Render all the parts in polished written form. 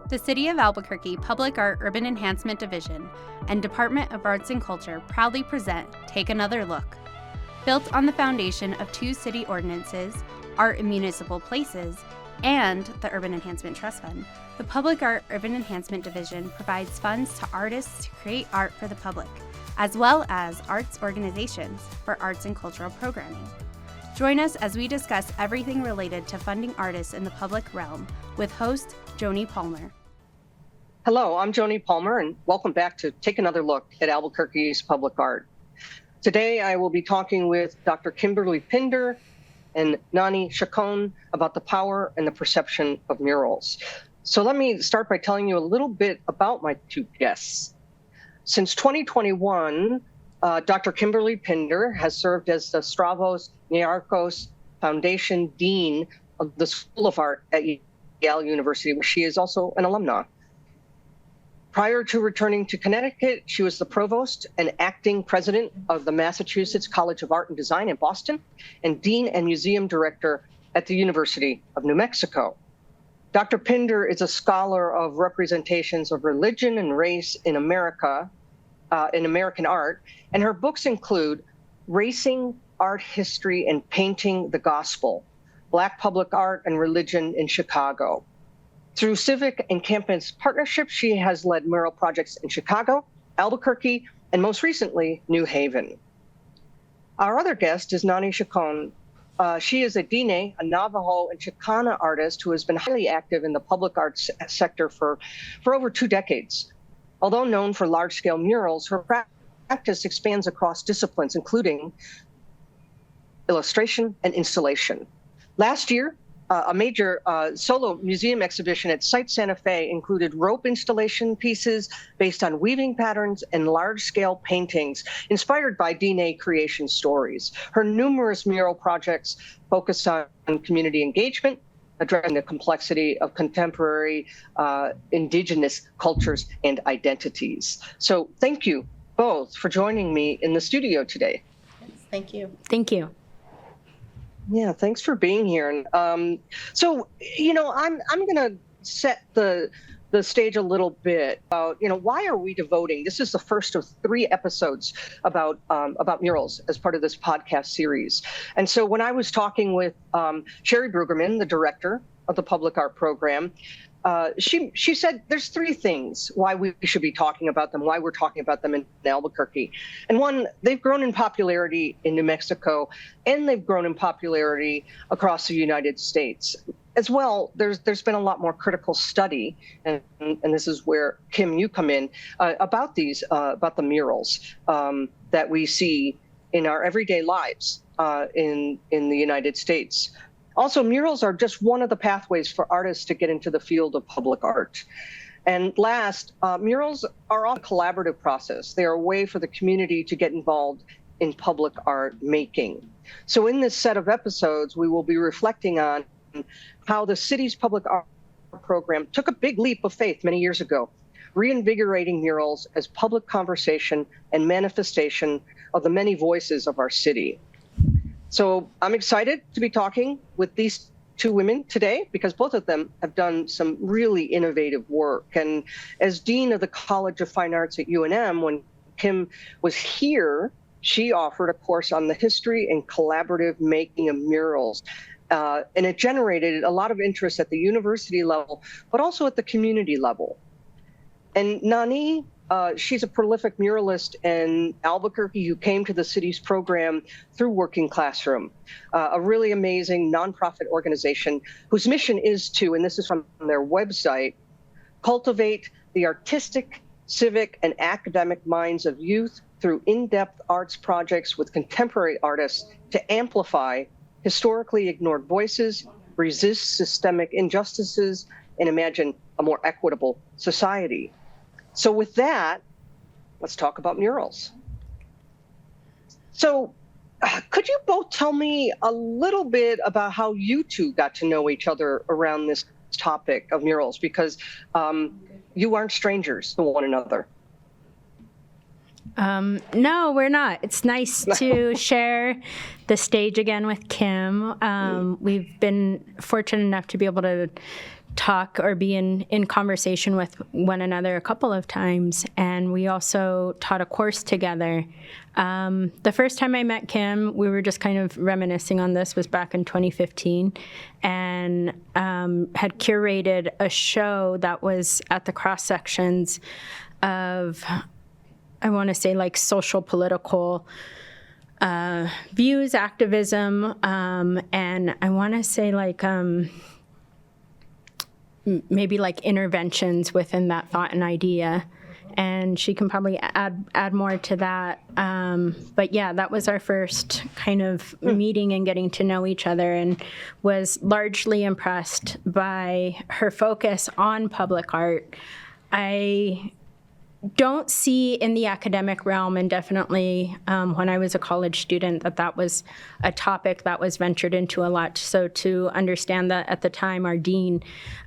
The City of Albuquerque Public Art Urban Enhancement Division and Department of Arts and Culture proudly present Take Another Look. Built on the foundation of two city ordinances, Art in Municipal Places, and the Urban Enhancement Trust Fund, the Public Art Urban Enhancement Division provides funds to artists to create art for the public, as well as arts organizations for arts and cultural programming. Join us as we discuss everything related to funding artists in the public realm with host Joni Palmer. Hello, I'm Joni Palmer, and welcome back to Take Another Look at Albuquerque's public art. Today, I will be talking with Dr. Kym Pinder and Nani Chacon about the power and the perception of murals. So let me start by telling you a little bit about my two guests. Since 2021, Dr. Kym Pinder has served as the Stavros Niarchos Foundation Dean of the School of Art at Yale University, where she is also an alumna. Prior to returning to Connecticut, she was the provost and acting president of the Massachusetts College of Art and Design in Boston and dean and museum director at the University of New Mexico. Dr. Pinder is a scholar of representations of religion and race in America, in American art, and her books include Racing, Art History, and Painting the Gospel, Black Public Art and Religion in Chicago. Through civic and campus partnerships, she has led mural projects in Chicago, Albuquerque, and most recently, New Haven. Our other guest is Nani Chacon. She is a Dine, a Navajo and Chicana artist who has been highly active in the public arts sector for over 2 decades. Although known for large-scale murals, her practice expands across disciplines, including illustration and installation. Last year, a major solo museum exhibition at Site Santa Fe included rope installation pieces based on weaving patterns and large-scale paintings inspired by Dine creation stories. Her numerous mural projects focus on community engagement, addressing the complexity of contemporary indigenous cultures and identities. So thank you both for joining me in the studio today. Thank you. Thank you. Yeah, thanks for being here. And so, I'm going to set the stage a little bit about, why are we devoting? This is the first of 3 episodes about murals as part of this podcast series. And so when I was talking with Sherry Brueggemann, the director of the public art program, she said there's 3 things why we should be talking about them, why we're talking about them in Albuquerque. And one, they've grown in popularity in New Mexico, and they've grown in popularity across the United States. As well, there's been a lot more critical study, and this is where, Kym, you come in, about the murals that we see in our everyday lives in the United States. Also, murals are just one of the pathways for artists to get into the field of public art. And last, murals are all a collaborative process. They are a way for the community to get involved in public art making. So in this set of episodes, we will be reflecting on how the city's public art program took a big leap of faith many years ago, reinvigorating murals as public conversation and manifestation of the many voices of our city. So I'm excited to be talking with these 2 women today because both of them have done some really innovative work. And as Dean of the College of Fine Arts at UNM, when Kym was here, she offered a course on the history and collaborative making of murals. And it generated a lot of interest at the university level, but also at the community level. And Nani, she's a prolific muralist in Albuquerque who came to the city's program through Working Classroom, a really amazing nonprofit organization whose mission is to, and this is from their website, cultivate the artistic, civic, and academic minds of youth through in-depth arts projects with contemporary artists to amplify historically ignored voices, resist systemic injustices, and imagine a more equitable society. So with that, let's talk about murals. So could you both tell me a little bit about how you 2 got to know each other around this topic of murals? Because you aren't strangers to one another. No, we're not. It's nice to share the stage again with Kym. We've been fortunate enough to be able to talk or be in conversation with one another a couple of times. And we also taught a course together. The first time I met Kym, we were just kind of reminiscing on this, was back in 2015, and had curated a show that was at the cross sections of, I want to say, like social political views, activism, and I want to say like maybe like interventions within that thought and idea. And she can probably add more to that. But yeah, that was our first kind of meeting and getting to know each other, and was largely impressed by her focus on public art. I don't see in the academic realm, and definitely when I was a college student, that was a topic that was ventured into a lot. So to understand that at the time, our dean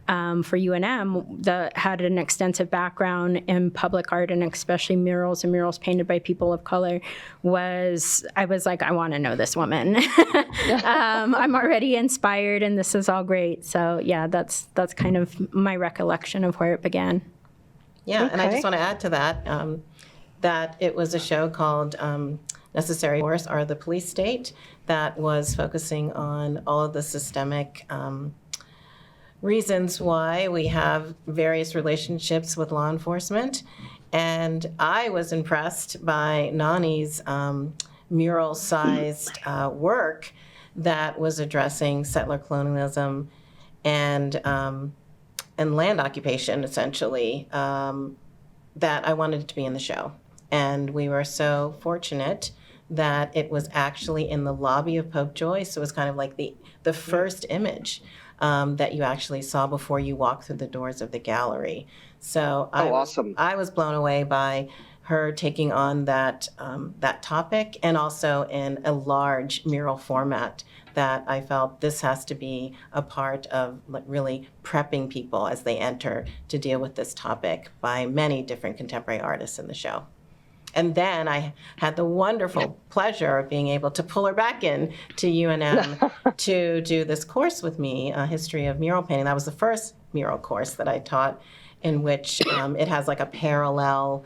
for UNM had an extensive background in public art, and especially murals and murals painted by people of color, I was like, I want to know this woman. I'm already inspired, and this is all great. So yeah, that's kind of my recollection of where it began. Yeah, Okay. and I just want to add to that, that it was a show called Necessary Force or the Police State that was focusing on all of the systemic reasons why we have various relationships with law enforcement. And I was impressed by Nani's mural-sized work that was addressing settler colonialism and land occupation, essentially, that I wanted it to be in the show. And we were so fortunate that it was actually in the lobby of Pope Joyce. So it was kind of like the first image that you actually saw before you walked through the doors of the gallery. So Awesome. I was blown away by her taking on that topic, and also in a large mural format, that I felt this has to be a part of really prepping people as they enter to deal with this topic by many different contemporary artists in the show. And then I had the wonderful pleasure of being able to pull her back in to UNM to do this course with me, a history of mural painting. That was the first mural course that I taught, in which it has like a parallel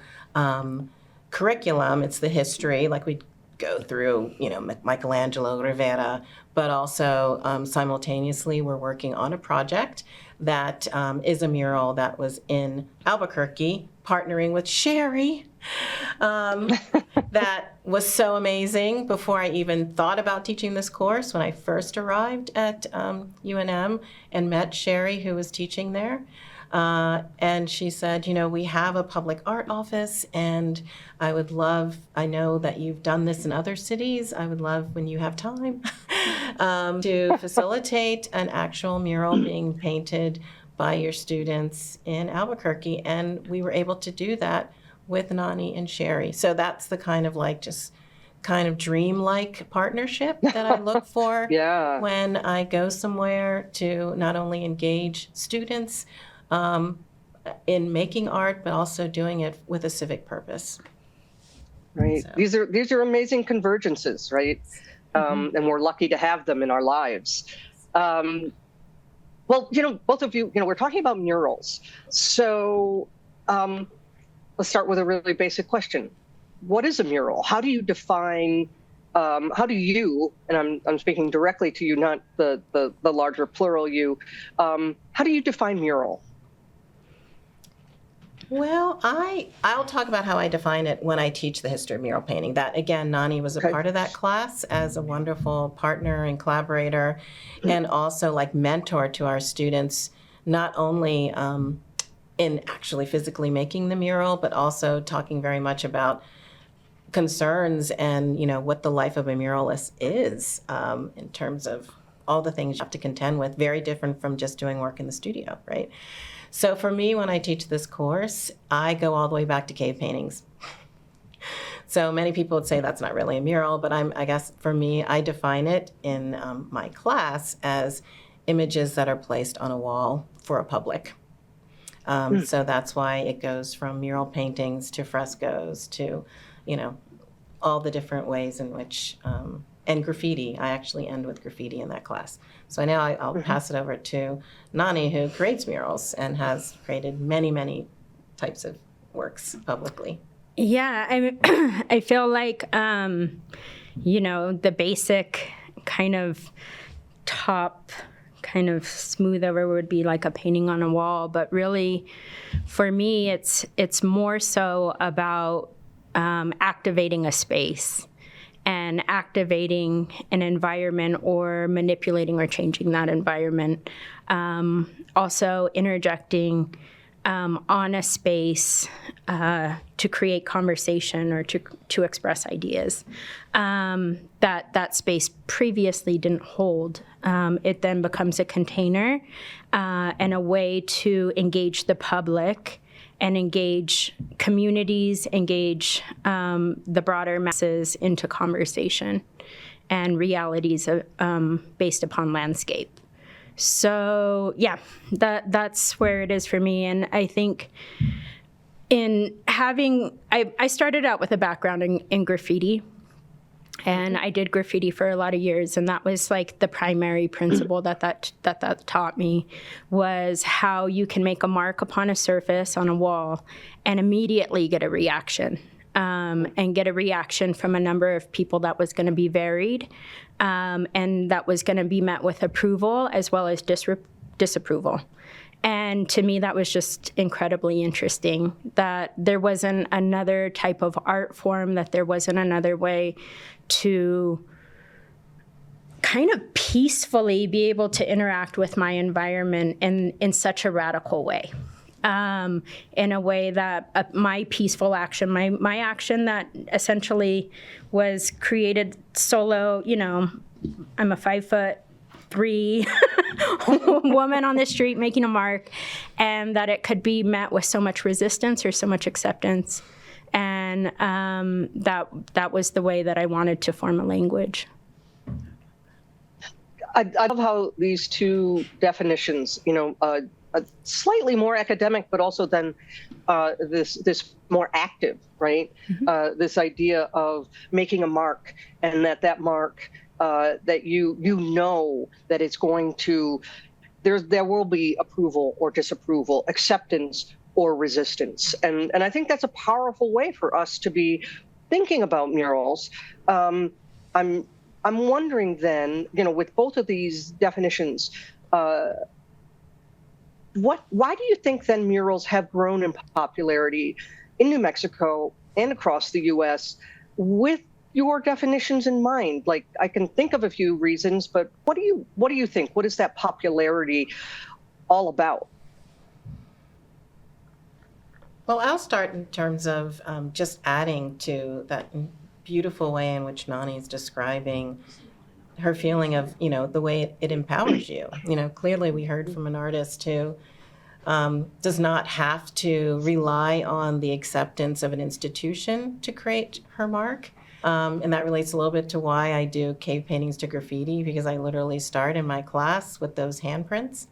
curriculum. It's the history, like we go through, Michelangelo, Rivera, but also simultaneously we're working on a project that is a mural that was in Albuquerque, partnering with Sherry. That was so amazing. Before I even thought about teaching this course, when I first arrived at UNM and met Sherry, who was teaching there, and she said, we have a public art office, and I know that you've done this in other cities. I would love, when you have time, to facilitate an actual mural being painted by your students in Albuquerque. And we were able to do that with Nani and Sherry. So that's the kind of dream-like partnership that I look for Yeah. when I go somewhere to not only engage students in making art, but also doing it with a civic purpose. Right. So. These are amazing convergences, right? And we're lucky to have them in our lives. Well, both of you, we're talking about murals. So let's start with a really basic question. What is a mural? How do you define, how do you, and I'm speaking directly to you, not the larger plural you, how do you define mural? Well, I'll talk about how I define it when I teach the history of mural painting. That, again, Nani was a part of that class as a wonderful partner and collaborator, and also like mentor to our students, not only in actually physically making the mural, but also talking very much about concerns and, what the life of a muralist is in terms of all the things you have to contend with, very different from just doing work in the studio, right? So for me, when I teach this course, I go all the way back to cave paintings. So many people would say that's not really a mural, but I guess for me, I define it in my class as images that are placed on a wall for a public. So that's why it goes from mural paintings to frescoes to, all the different ways in which and graffiti. I actually end with graffiti in that class. So now I'll pass it over to Nani, who creates murals and has created many, many types of works publicly. Yeah, I feel like, the basic kind of top kind of smooth over would be like a painting on a wall. But really, for me, it's more so about activating a space and activating an environment or manipulating or changing that environment. Also interjecting on a space to create conversation or to express ideas that space previously didn't hold. It then becomes a container and a way to engage the public and engage communities, engage the broader masses into conversation and realities based upon landscape. So yeah, that's where it is for me. And I think in having, I started out with a background in graffiti, and I did graffiti for a lot of years, and that was like the primary principle that taught me, was how you can make a mark upon a surface on a wall and immediately get a reaction. And get a reaction from a number of people that was going to be varied, and that was going to be met with approval as well as disapproval. And to me, that was just incredibly interesting, that there wasn't another type of art form, that there wasn't another way to kind of peacefully be able to interact with my environment in such a radical way. In a way that my peaceful action, my action that essentially was created solo, I'm a 5'3" woman on the street making a mark, and that it could be met with so much resistance or so much acceptance. And that was the way that I wanted to form a language. I love how these two definitions, slightly more academic, but also then this more active, right? This idea of making a mark, and that mark that you know that it's going to, there will be approval or disapproval, acceptance or resistance, and I think that's a powerful way for us to be thinking about murals. I'm wondering then, with both of these definitions, why do you think then murals have grown in popularity in New Mexico and across the U.S. with your definitions in mind? Like, I can think of a few reasons, but what do you think? What is that popularity all about? Well, I'll start in terms of just adding to that beautiful way in which Nani is describing her feeling of, the way it empowers you. Clearly we heard from an artist who does not have to rely on the acceptance of an institution to create her mark. And that relates a little bit to why I do cave paintings to graffiti, because I literally start in my class with those handprints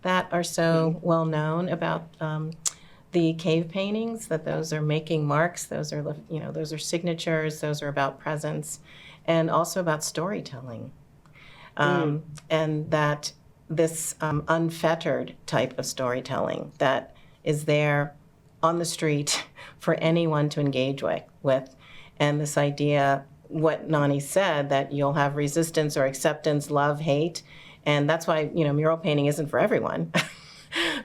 that are so well known about the cave paintings, that those are making marks, those are signatures, those are about presence, and also about storytelling. And that this unfettered type of storytelling that is there on the street for anyone to engage with. And this idea, what Nani said, that you'll have resistance or acceptance, love, hate. And that's why, mural painting isn't for everyone,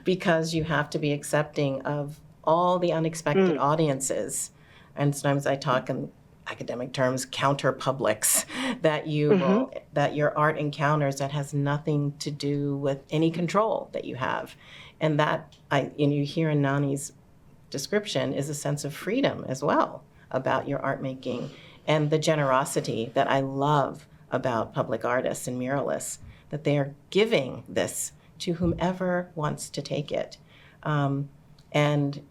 because you have to be accepting of all the unexpected audiences. And sometimes I talk in academic terms, counter publics, that that your art encounters that has nothing to do with any control that you have. And that you hear in Nani's description is a sense of freedom as well about your art making, and the generosity that I love about public artists and muralists, that they are giving this to whomever wants to take it. And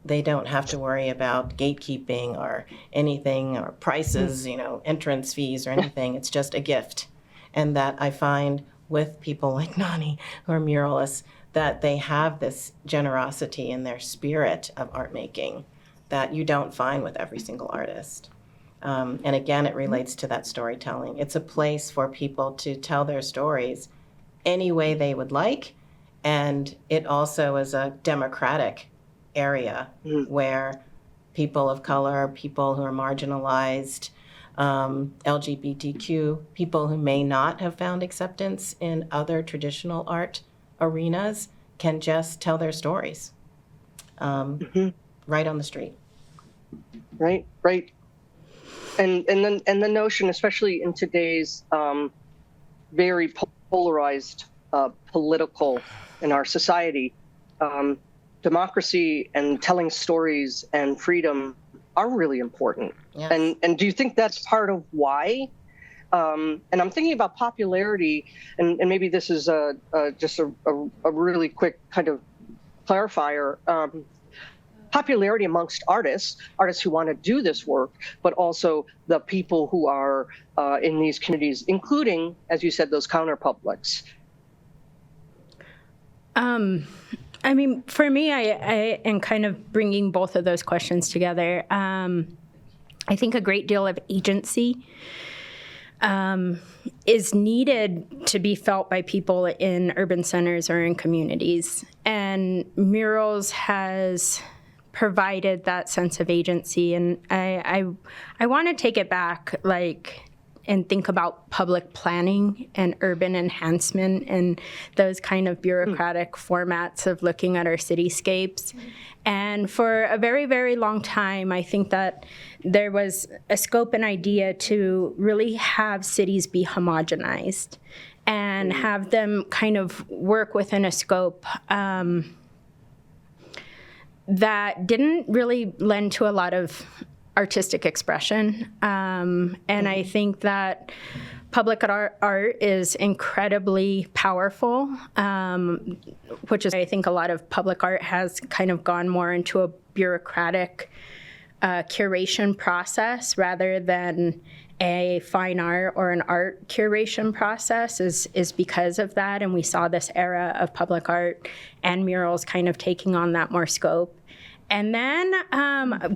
they don't have to worry about gatekeeping or anything, or prices, entrance fees or anything. It's just a gift. And that I find with people like Nani, who are muralists, that they have this generosity in their spirit of art making that you don't find with every single artist. And again, it relates to that storytelling. It's a place for people to tell their stories any way they would like. And it also is a democratic area where people of color, people who are marginalized, LGBTQ, people who may not have found acceptance in other traditional art arenas can just tell their stories right on the street. Right. And the notion, especially in today's very polarized political in our society, democracy and telling stories and freedom are really important. Yes. And do you think that's part of why? And I'm thinking about popularity, and maybe this is just a really quick kind of clarifier. Popularity amongst artists who want to do this work, but also the people who are in these communities, including, as you said, those counterpublics. I mean, for me, I am kind of bringing both of those questions together. I think a great deal of agency is needed to be felt by people in urban centers or in communities. And Murals has provided that sense of agency. And I want to take it back, and think about public planning and urban enhancement and those kind of bureaucratic formats of looking at our cityscapes. And for a very, very long time, I think that there was a scope and idea to really have cities be homogenized and have them kind of work within a scope that didn't really lend to a lot of artistic expression. And I think that public art is incredibly powerful, which is, I think, a lot of public art has kind of gone more into a bureaucratic curation process rather than a fine art or an art curation process is because of that. And we saw this era of public art and murals kind of taking on that more scope. And then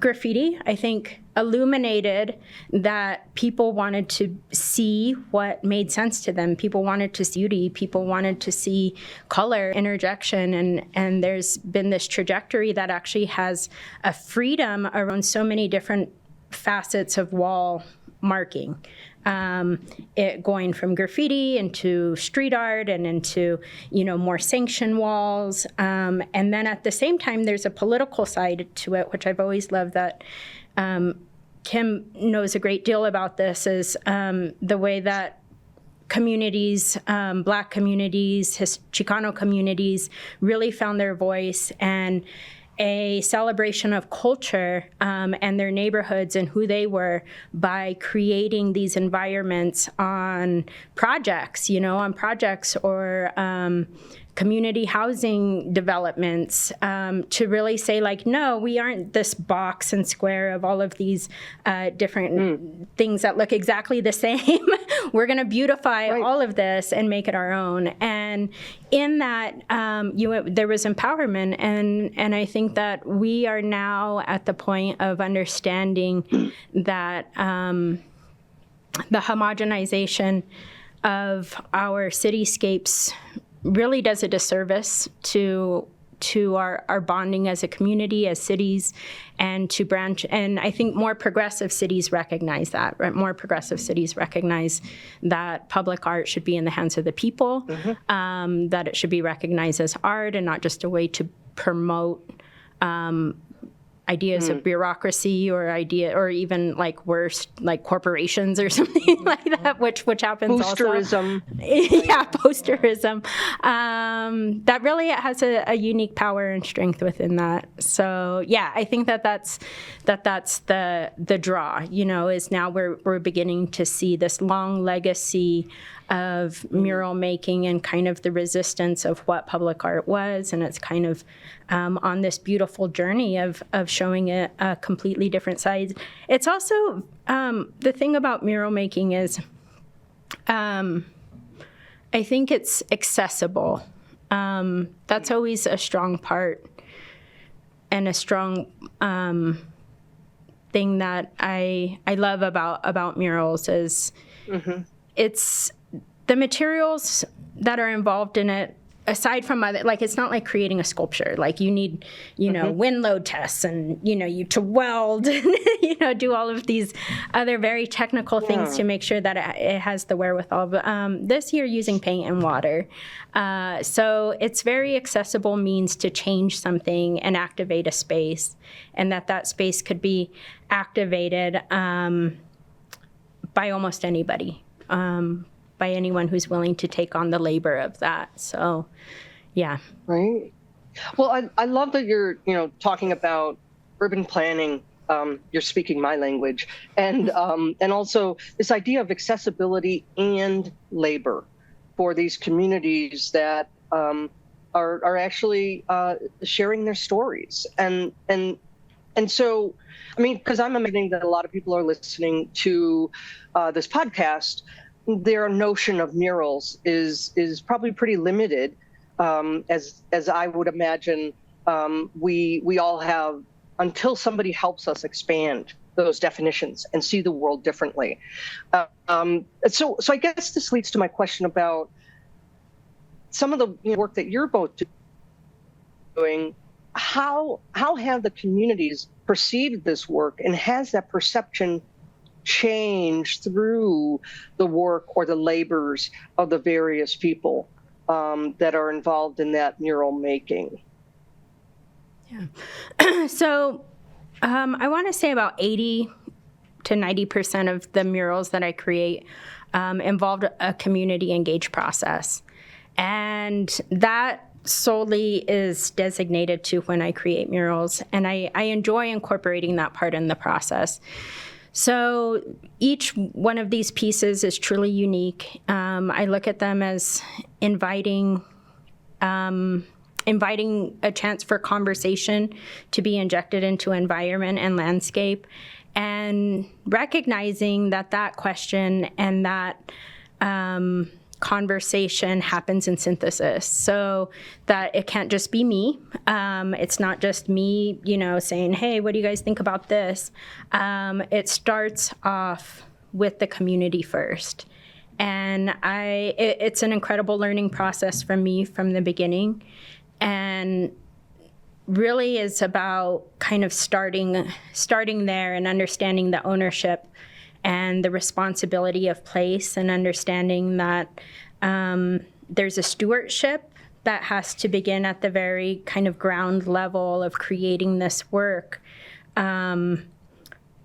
graffiti, I think, illuminated that people wanted to see what made sense to them. People wanted to see beauty. People wanted to see color, interjection. And there's been this trajectory that actually has a freedom around so many different facets of wall marking. It going from graffiti into street art and into, more sanctioned walls. And then at the same time, there's a political side to it, which I've always loved that Kym knows a great deal about this, is the way that communities, Black communities, Chicano communities really found their voice and a celebration of culture and their neighborhoods and who they were by creating these environments on projects, or community housing developments, to really say, no, we aren't this box and square of all of these different things that look exactly the same. We're going to beautify all of this and make it our own. And in that, there was empowerment. And I think that we are now at the point of understanding that the homogenization of our cityscapes really does a disservice to our bonding as a community, as cities, and to branch. And I think more progressive cities recognize that, right? More progressive cities recognize that public art should be in the hands of the people, that it should be recognized as art and not just a way to promote ideas of bureaucracy or even worse, corporations or something like that, which happens posterism. Also. Yeah, posterism. That really has a unique power and strength within that. So yeah, I think that's the draw. Is now we're beginning to see this long legacy of mural making and kind of the resistance of what public art was, and it's kind of on this beautiful journey of showing it a completely different side. It's also the thing about mural making is I think it's accessible. That's always a strong part and a strong thing that I love about murals is it's the materials that are involved in it. Aside from other, like, it's not like creating a sculpture. Like, you need, wind load tests and, you to weld and, do all of these other very technical things to make sure that it has the wherewithal. But this year using paint and water. So it's very accessible means to change something and activate a space, and that space could be activated by almost anybody. By anyone who's willing to take on the labor of that. So, yeah. Right. Well, I love that you're, talking about urban planning. You're speaking my language, and also this idea of accessibility and labor for these communities that are actually sharing their stories. And so, I mean, because I'm imagining that a lot of people are listening to this podcast, their notion of murals is probably pretty limited, as I would imagine we all have, until somebody helps us expand those definitions and see the world differently. So I guess this leads to my question about some of the work that you're both doing. How have the communities perceived this work, and has that perception change through the work or the labors of the various people that are involved in that mural making? Yeah. So I want to say about 80 to 90% of the murals that I create involved a community engaged process. And that solely is designated to when I create murals. And I enjoy incorporating that part in the process. So each one of these pieces is truly unique. I look at them as inviting a chance for conversation to be injected into environment and landscape, and recognizing that question and that conversation happens in synthesis, so that it can't just be me. It's not just me, saying, hey, what do you guys think about this? It starts off with the community first. And it's an incredible learning process for me from the beginning, and really is about kind of starting there and understanding the ownership and the responsibility of place, and understanding that there's a stewardship that has to begin at the very kind of ground level of creating this work,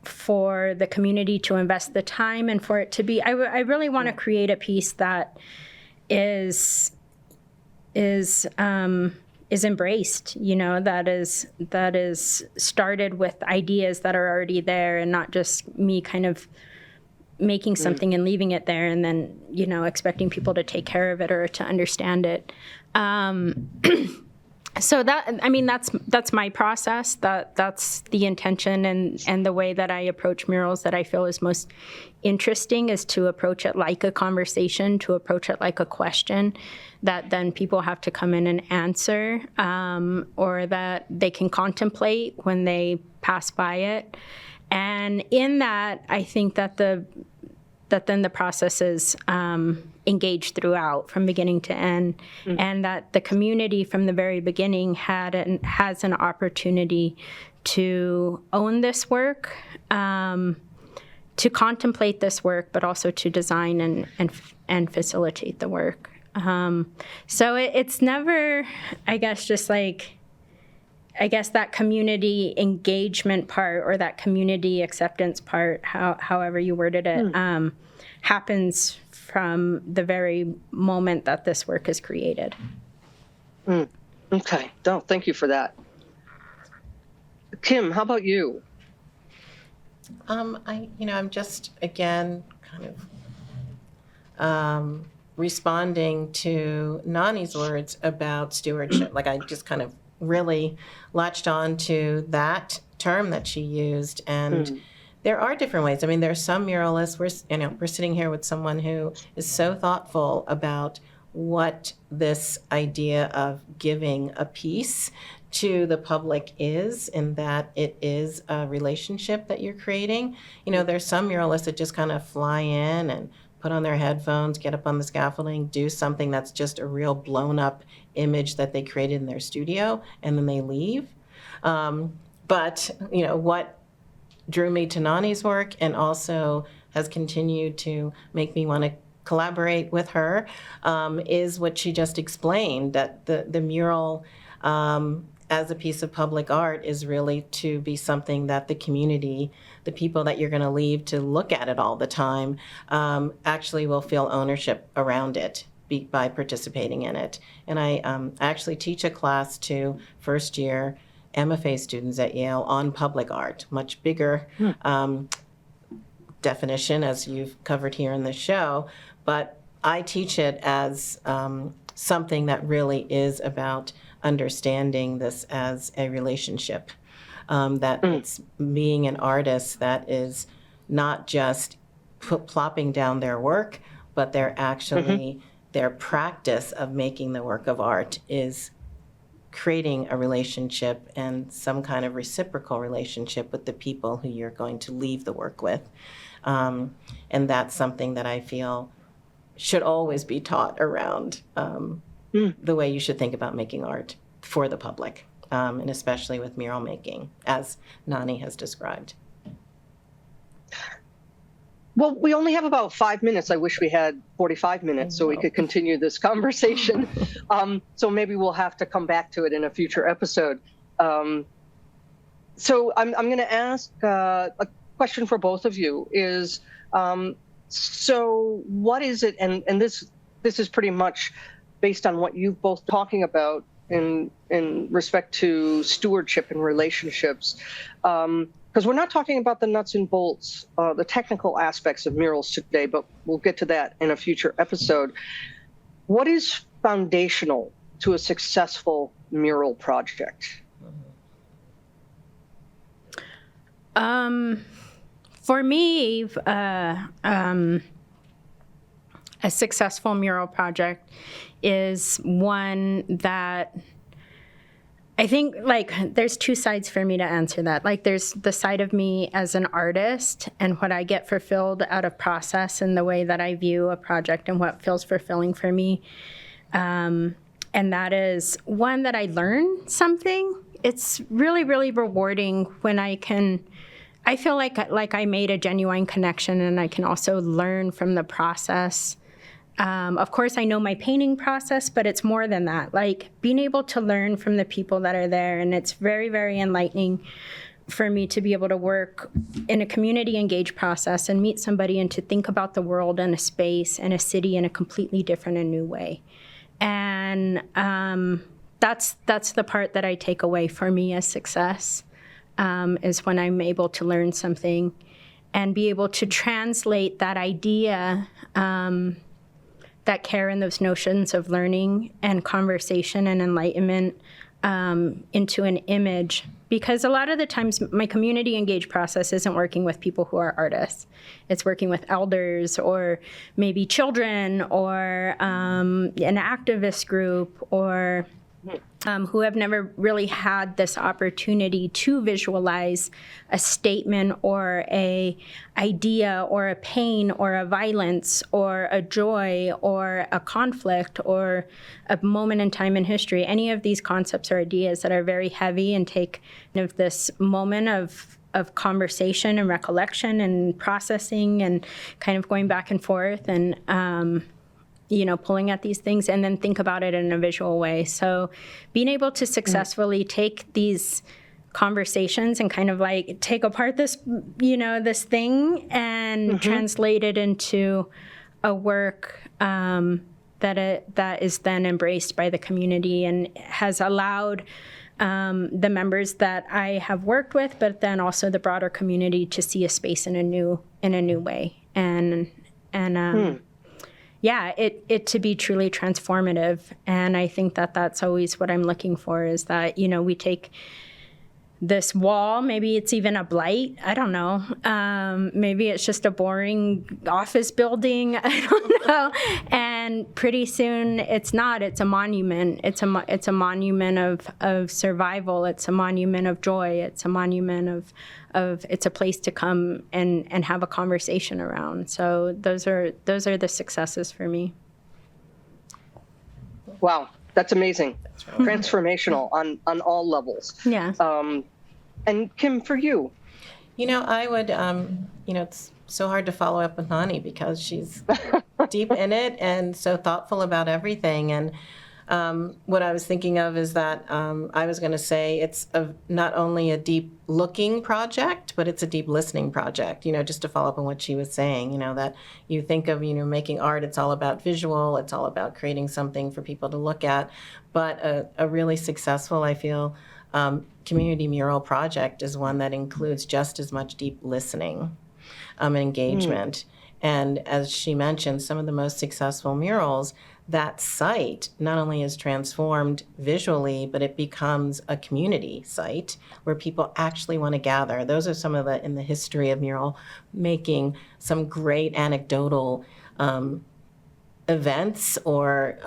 for the community to invest the time, and for it to be, I really want to create a piece that is embraced, that is started with ideas that are already there, and not just me kind of making something and leaving it there and then, expecting people to take care of it or to understand it. So that's my process. That's the intention, and the way that I approach murals that I feel is most interesting is to approach it like a conversation, to approach it like a question that then people have to come in and answer, or that they can contemplate when they pass by it. And in that, I think that then the process is engaged throughout from beginning to end, and that the community from the very beginning has an opportunity to own this work, to contemplate this work, but also to design and facilitate the work. So it's never, I guess, just like, that community engagement part, or that community acceptance part, however you worded it, happens from the very moment that this work is created. Okay. No, thank you for that. Kym, how about you? I'm just, again, kind of responding to Nani's words about stewardship. Like, I just kind of really latched on to that term that she used, and there are different ways. I mean, there are some muralists. We're sitting here with someone who is so thoughtful about what this idea of giving a piece to the public is, in that it is a relationship that you're creating. There's some muralists that just kind of fly in and put on their headphones, get up on the scaffolding, do something that's just a real blown up image that they created in their studio, and then they leave. But what drew me to Nani's work, and also has continued to make me want to collaborate with her, is what she just explained, that the mural as a piece of public art is really to be something that the community, the people that you're going to leave to look at it all the time, actually will feel ownership around it by participating in it. And I actually teach a class to first-year MFA students at Yale on public art, much bigger definition, as you've covered here in the show. But I teach it as something that really is about understanding this as a relationship, that it's being an artist that is not just plopping down their work, but they're actually, their practice of making the work of art is creating a relationship and some kind of reciprocal relationship with the people who you're going to leave the work with. And that's something that I feel should always be taught around the way you should think about making art for the public, and especially with mural making, as Nani has described. Well, we only have about 5 minutes. I wish we had 45 minutes so we could continue this conversation. So maybe we'll have to come back to it in a future episode. So I'm going to ask a question for both of you is, so what is it, and this is pretty much based on what you've both talking about in respect to stewardship and relationships, because we're not talking about the nuts and bolts, the technical aspects of murals today, but we'll get to that in a future episode. What is foundational to a successful mural project? For me, a successful mural project is one that I think, there's two sides for me to answer that. There's the side of me as an artist and what I get fulfilled out of process and the way that I view a project and what feels fulfilling for me. And that is one that I learn something. It's really, really rewarding when I feel like I made a genuine connection and I can also learn from the process. Of course, I know my painting process, but it's more than that. Being able to learn from the people that are there, and it's very, very enlightening for me to be able to work in a community engaged process and meet somebody and to think about the world and a space and a city in a completely different and new way. And that's the part that I take away for me as success, is when I'm able to learn something and be able to translate that idea, that care and those notions of learning and conversation and enlightenment into an image. Because a lot of the times my community engaged process isn't working with people who are artists. It's working with elders or maybe children or an activist group or who have never really had this opportunity to visualize a statement or a idea or a pain or a violence or a joy or a conflict or a moment in time in history. Any of these concepts or ideas that are very heavy and take this moment of conversation and recollection and processing and kind of going back and forth and pulling at these things and then think about it in a visual way. So being able to successfully take these conversations and kind of take apart this, this thing and translate it into a work that is then embraced by the community and has allowed the members that I have worked with, but then also the broader community to see a space in a new way. Yeah, it to be truly transformative. And I think that that's always what I'm looking for is that, we take this wall. Maybe it's even a blight. I don't know. Maybe it's just a boring office building. I don't know. And pretty soon it's not. It's a monument. It's a monument of survival. It's a monument of joy. It's a monument of it's a place to come and have a conversation around. So those are the successes for me. Wow. That's amazing. That's really transformational on all levels. Yeah. And Kym, for you? I would, it's so hard to follow up with Nani because she's deep in it and so thoughtful about everything. And what I was thinking of is that I was going to say it's not only a deep looking project, but it's a deep listening project, just to follow up on what she was saying, that you think of, making art, it's all about visual, it's all about creating something for people to look at. But a really successful, I feel, community mural project is one that includes just as much deep listening and engagement. And as she mentioned, some of the most successful murals, that site not only is transformed visually, but it becomes a community site where people actually want to gather. Those are some of in the history of mural making, some great anecdotal events or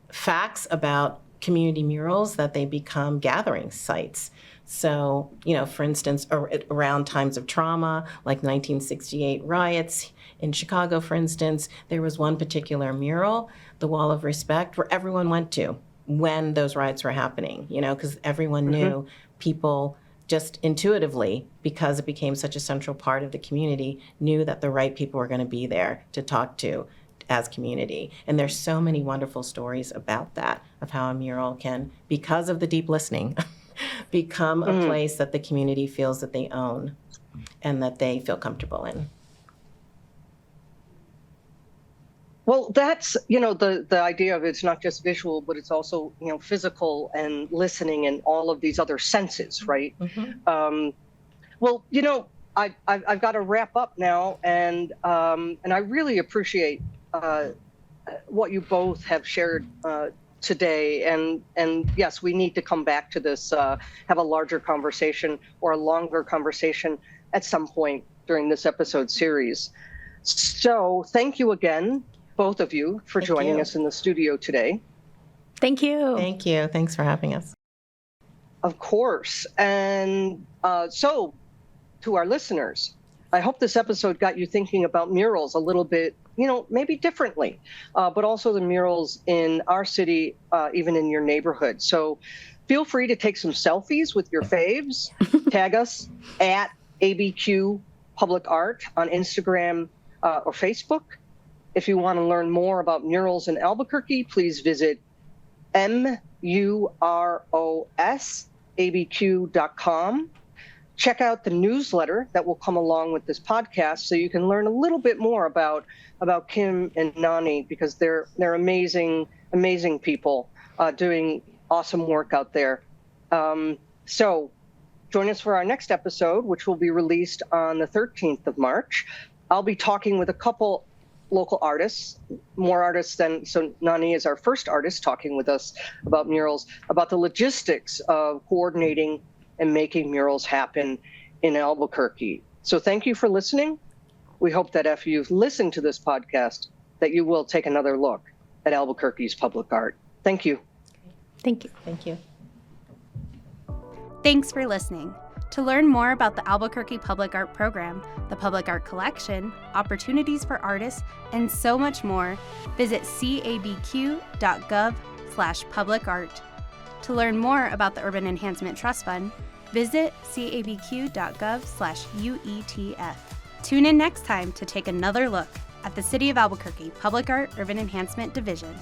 facts about community murals that they become gathering sites. So, for instance, around times of trauma, like 1968 riots in Chicago, for instance, there was one particular mural, the Wall of Respect, where everyone went to when those riots were happening, because everyone knew, people just intuitively, because it became such a central part of the community, knew that the right people were going to be there to talk to as community. And there's so many wonderful stories about that, of how a mural can, because of the deep listening, become a place that the community feels that they own and that they feel comfortable in. Well, that's, the idea of it's not just visual, but it's also, physical and listening and all of these other senses, right? Well, I've got to wrap up now, and I really appreciate what you both have shared today. And yes, we need to come back to this, have a larger conversation or a longer conversation at some point during this episode series. So thank you again, both of you, for joining us in the studio today. Thank you. Thank you. Thanks for having us. Of course. And so to our listeners, I hope this episode got you thinking about murals a little bit, maybe differently, but also the murals in our city, even in your neighborhood. So feel free to take some selfies with your faves. Tag us at ABQ Public Art on Instagram or Facebook. If you want to learn more about murals in Albuquerque, please visit muralsabq.com. Check out the newsletter that will come along with this podcast so you can learn a little bit more about Kym and Nani, because they're amazing, amazing people doing awesome work out there. So join us for our next episode, which will be released on the 13th of March. I'll be talking with a couple local artists, more artists than, so Nani is our first artist talking with us about murals, about the logistics of coordinating and making murals happen in Albuquerque. So thank you for listening. We hope that if you've listened to this podcast, that you will take another look at Albuquerque's public art. Thank you. Thank you. Thank you. Thanks for listening. To learn more about the Albuquerque Public Art Program, the Public Art Collection, opportunities for artists, and so much more, visit cabq.gov/publicart. To learn more about the Urban Enhancement Trust Fund, visit cabq.gov/UETF. Tune in next time to take another look at the City of Albuquerque Public Art Urban Enhancement Division.